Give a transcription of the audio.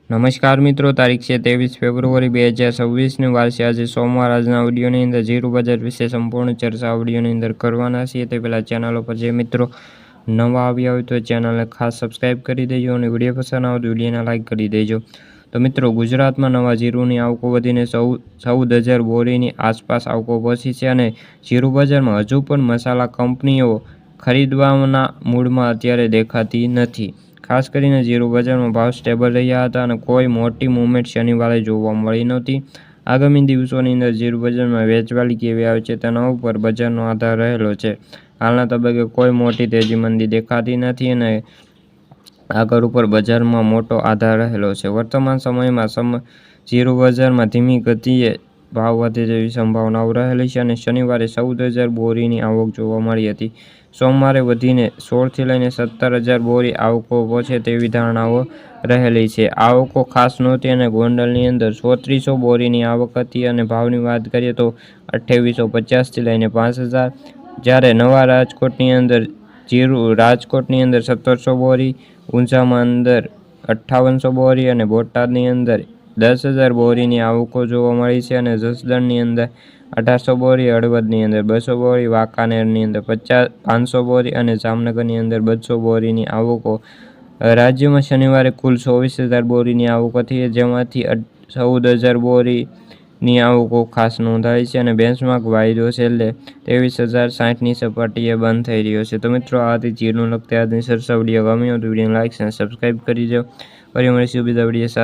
નમસ્કાર મિત્રો, તારીખ છે 23 ફેબ્રુઆરી 2026ની વાર છે આજે સોમવાર। આજના વિડીયોની અંદર જીરું બજાર વિશે સંપૂર્ણ ચર્ચા વિડીયોની અંદર કરવાના છીએ। તે પહેલાં ચેનલ ઉપર જે મિત્રો નવા આવ્યા હોય તો ચેનલને ખાસ સબસ્ક્રાઈબ કરી દેજો અને વિડીયો પસંદ આવે તો વિડીયોને લાઇક કરી દેજો। તો મિત્રો, ગુજરાતમાં નવા જીરુંની આવકો વધીને 14,000 બોરીની આસપાસ આવકો પહોંચી છે અને જીરું બજારમાં હજુ પણ મસાલા કંપનીઓ ખરીદવાના મૂડમાં અત્યારે દેખાતી નથી। ખાસ કરીને જીરું બજારમાં ભાવ સ્ટેબલ રહ્યા હતા અને કોઈ મોટી મૂવમેન્ટ શનિવારે જોવા મળી નહોતી। આગામી દિવસોની અંદર જીરું બજારમાં વેચવાલી કેવી આવે છે તેના ઉપર બજારનો આધાર રહેલો છે। હાલના તબક્કે કોઈ મોટી તેજી મંદી દેખાતી નથી અને આગળ ઉપર બજારમાં મોટો આધાર રહેલો છે। વર્તમાન સમયમાં જીરું બજારમાં ધીમી ગતિએ ભાવ વધે તેવી સંભાવનાઓ રહેલી છે અને શનિવારે 14,000 બોરીની આવક જોવા મળી હતી। સોમવારે વધીને 16થી લઈને 17,000 બોરી આવકો પહોંચે તેવી ધારણાઓ રહેલી છે। આવકો ખાસ નહોતી અને ગોંડલની અંદર 300 બોરીની આવક હતી અને ભાવની વાત કરીએ તો 2850થી લઈને 5,000, જ્યારે નવા રાજકોટની અંદર રાજકોટની અંદર 1700 બોરી, ઊંઝામાં અંદર 5800 બોરી અને બોટાદની અંદર 10,000 બોરીની આવકો જોવા મળી છે અને જસદણની અંદર 1800 બોરી, હળવદની અંદર 200 બોરી, વાંકાનેરની અંદર 500 બોરી અને જામનગરની અંદર 200 બોરીની આવકો રાજ્યમાં શનિવારે કુલ 24,000 બોરીની આવક હતી, જેમાંથી 14,000 બોરીની આવકો ખાસ નોંધાઈ છે અને બેન્ચમાર્ક વાયદો છેલ્લે 23,060ની સપાટીએ બંધ થઈ રહ્યો છે। તો મિત્રો, આ હતી જીરુંને લગતી આજની ચર્ચા। વિડીયો ગમ્યો તો વિડીયોને લાઇક અને સબસ્ક્રાઈબ કરી દો। ફરી મળીશું બીજા વિડીયો સાથે।